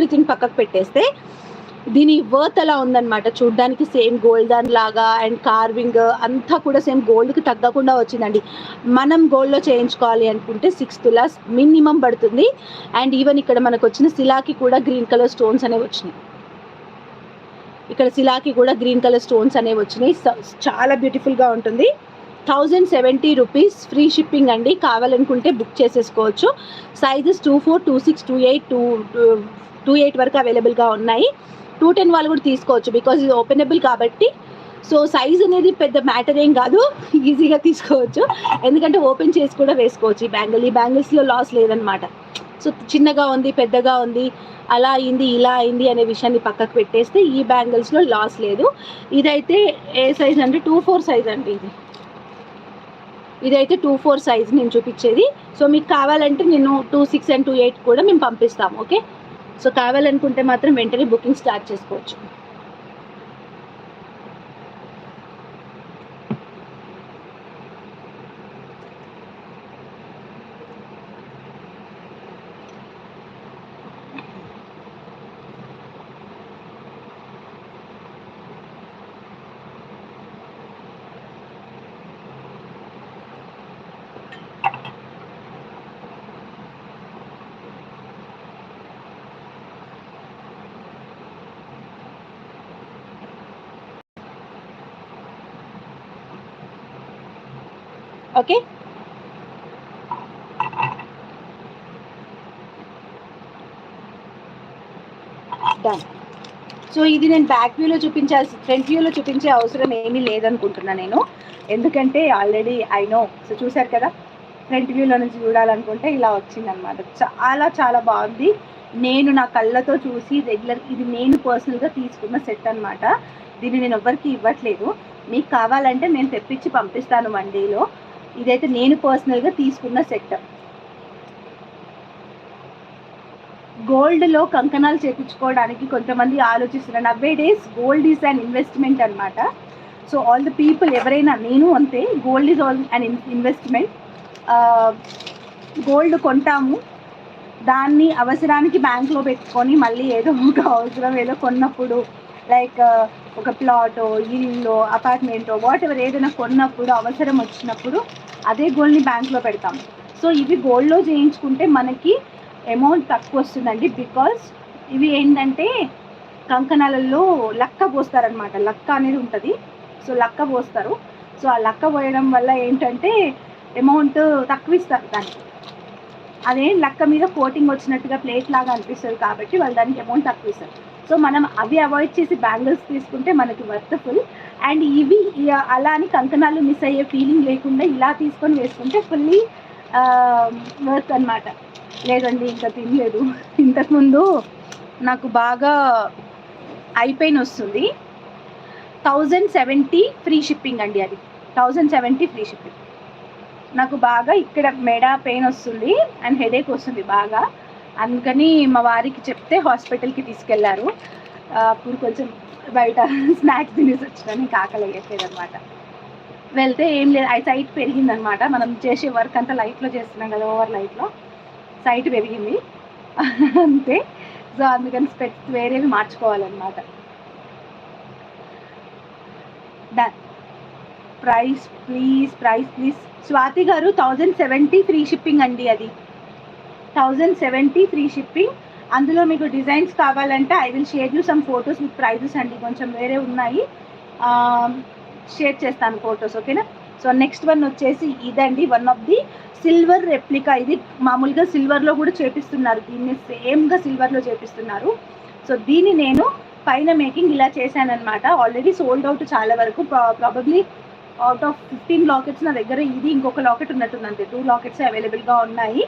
Everything పక్కకు పెట్టేస్తే దీని వర్త్ అలా ఉందన్నమాట. చూడ్డానికి సేమ్ గోల్డ్ దాని లాగా అండ్ కార్వింగ్ అంతా కూడా సేమ్ గోల్డ్కి తగ్గకుండా వచ్చిందండి. మనం గోల్డ్లో చేయించుకోవాలి అనుకుంటే 6 తులాస్ మినిమం పడుతుంది. అండ్ ఈవెన్ ఇక్కడ మనకు వచ్చిన శిలాకి కూడా గ్రీన్ కలర్ స్టోన్స్ అనేవి వచ్చినాయి. ఇక్కడ శిలాకి కూడా గ్రీన్ కలర్ స్టోన్స్ అనేవి వచ్చినాయి. చాలా బ్యూటిఫుల్గా ఉంటుంది. 1070 రూపీస్ ఫ్రీ షిప్పింగ్ అండి. కావాలనుకుంటే బుక్ చేసేసుకోవచ్చు. సైజెస్ 24, 26, 28, 28 వరకు అవైలబుల్గా ఉన్నాయి. 210 వాళ్ళు కూడా తీసుకోవచ్చు బికాజ్ ఇది ఓపెనబుల్ కాబట్టి. సో సైజ్ అనేది పెద్ద మ్యాటర్ ఏం కాదు, ఈజీగా తీసుకోవచ్చు. ఎందుకంటే ఓపెన్ చేసి కూడా వేసుకోవచ్చు. ఈ బ్యాంగిల్స్లో లాస్ లేదనమాట. సో చిన్నగా ఉంది, పెద్దగా ఉంది, అలా అయింది, ఇలా అయింది అనే విషయాన్ని పక్కకు పెట్టేస్తే ఈ బ్యాంగిల్స్లో లాస్ లేదు. ఇదైతే ఏ సైజ్ అంటే 24 సైజ్ అండి. ఇదైతే 24 సైజ్ నేను చూపించేది. సో మీకు కావాలంటే నేను 26 and 28 కూడా మేము పంపిస్తాము. ఓకే, సో కావాలనుకుంటే మాత్రం వెంటనే బుకింగ్ స్టార్ట్ చేసుకోవచ్చు. Okay, done. సో ఇది నేను బ్యాక్ వ్యూలో ఫ్రంట్ వ్యూలో చూపించే అవసరం ఏమీ లేదనుకుంటున్నాను నేను. ఎందుకంటే ఆల్రెడీ ఐ నో. సో చూసారు కదా, ఫ్రంట్ వ్యూలో నుంచి చూడాలనుకుంటే ఇలా వచ్చిందనమాట. చాలా చాలా బాగుంది. నేను నా కళ్ళతో చూసి ఇది నేను పర్సనల్గా తీసుకున్న సెట్ అనమాట. దీన్ని నేను ఎవరికి ఇవ్వట్లేదు. మీకు కావాలంటే నేను తెప్పించి పంపిస్తాను మండీలో. ఇదైతే నేను పర్సనల్గా తీసుకున్న సెట్. గోల్డ్లో కంకణాలు చేయించుకోవడానికి కొంతమంది ఆలోచిస్తున్నారు. Nowadays gold is an investment అనమాట. సో ఆల్ ద పీపుల్, ఎవరైనా, నేను అంతే, gold is all an investment. Gold కొంటాము, దాన్ని అవసరానికి బ్యాంక్లో పెట్టుకొని మళ్ళీ ఏదో ఒక అవసరం ఏదో కొన్నప్పుడు, లైక్ ఒక ప్లాటో, ఇల్లు, అపార్ట్మెంటో, వాట్ ఎవర్ ఏదైనా కొన్నప్పుడు, అవసరం వచ్చినప్పుడు అదే గోల్డ్ని బ్యాంక్లో పెడతాము. సో ఇవి గోల్డ్లో చేయించుకుంటే మనకి అమౌంట్ తక్కువ వస్తుందండి. బికాజ్ ఇవి ఏంటంటే కంకణాలలో లక్క పోస్తారనమాట. లక్క అనేది ఉంటుంది. సో లక్క పోస్తారు. సో ఆ లక్క పోయడం వల్ల ఏంటంటే అమౌంట్ తక్కువ ఇస్తారు దానికి. అదే లక్క మీద కోటింగ్ వచ్చినట్టుగా ప్లేట్ లాగా అనిపిస్తుంది కాబట్టి వాళ్ళు దానికి అమౌంట్ తక్కువ ఇస్తారు. సో మనం అవి అవాయిడ్ చేసి బ్యాంగిల్స్ తీసుకుంటే మనకి వర్త్ఫుల్. అండ్ ఇవి అలా అని కంకణాలు మిస్ అయ్యే ఫీలింగ్ లేకుండా ఇలా తీసుకొని వేసుకుంటే ఫుల్లీ వర్త్ అనమాట. లేదండి ఇంకా తినలేదు. ఇంతకుముందు నాకు బాగా ఐ పెయిన్ వస్తుంది. 1070 ఫ్రీ షిప్పింగ్ అండి. అది 1070 ఫ్రీ షిప్పింగ్. నాకు బాగా ఇక్కడ మెడ పెయిన్ వస్తుంది అండ్ హెడేక్ వస్తుంది బాగా. అందుకని మా వారికి చెప్తే హాస్పిటల్కి తీసుకెళ్లారు. అప్పుడు కొంచెం బయట స్నాక్స్ తినేసి వచ్చినాను. ఇంకా ఆకలి అయ్యేది అనమాట. వెళ్తే ఏం లేదు, సైట్ పెరిగిందనమాట. మనం చేసే వర్క్ అంతా లైట్లో చేస్తున్నాం కదా, ఓవర్ లైట్లో సైట్ పెరిగింది అంతే. సో అందుకని స్పెక్ట్స్ వేరేవి మార్చుకోవాలన్నమాట. Done. Price please. Swathi garu 1070 free shipping అండి. అది 1070 ఫ్రీ షిప్పింగ్. అందులో మీకు డిజైన్స్ కావాలంటే I will share you some photos with prices అండి. కొంచెం వేరే ఉన్నాయి, షేర్ చేస్తాను ఫొటోస్. ఓకేనా. సో నెక్స్ట్ వన్ వచ్చేసి ఇదండి, one of the silver replica. ఇది మామూలుగా సిల్వర్లో కూడా చేపిస్తున్నారు, దీన్ని సేమ్గా సిల్వర్లో చేపిస్తున్నారు. సో దీన్ని నేను పైన మేకింగ్ ఇలా చేశానమాట. ఆల్రెడీ సోల్డ్ అవుట్ చాలా వరకు. ప్రాబబ్లీ అవుట్ ఆఫ్ 15 లాకెట్స్ నా దగ్గర ఇది ఇంకొక లాకెట్ ఉన్నట్టుంది అంతే. 2 లాకెట్స్ అవైలబుల్గా ఉన్నాయి.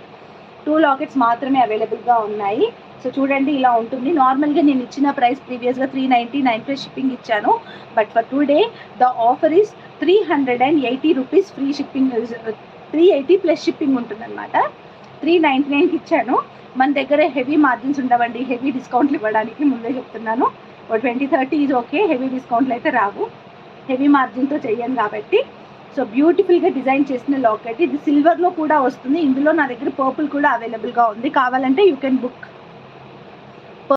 2 లాకెట్స్ మాత్రమే అవైలబుల్గా ఉన్నాయి. సో చూడండి ఇలా ఉంటుంది. నార్మల్గా నేను ఇచ్చిన ప్రైస్ ప్రీవియస్గా 399 ప్లస్ షిప్పింగ్ ఇచ్చాను. But for today the offer is 380 rupees free shipping. 380 plus shipping ఉంటుందన్నమాట. 399కి ఇచ్చాను. మన దగ్గర హెవీ మార్జిన్స్ ఉండవండి, హెవీ డిస్కౌంట్లు ఇవ్వడానికి ముందే చెప్తున్నాను. 20-30 ఇది ఓకే, హెవీ డిస్కౌంట్లు అయితే రావు, హెవీ మార్జిన్తో చెయ్యను కాబట్టి. సో బ్యూటిఫుల్గా డిజైన్ చేసిన లాకెట్. ఇది సిల్వర్లో కూడా వస్తుంది. ఇందులో నా దగ్గర పర్పుల్ కూడా అవైలబుల్గా ఉంది. కావాలంటే యూ కెన్ బుక్.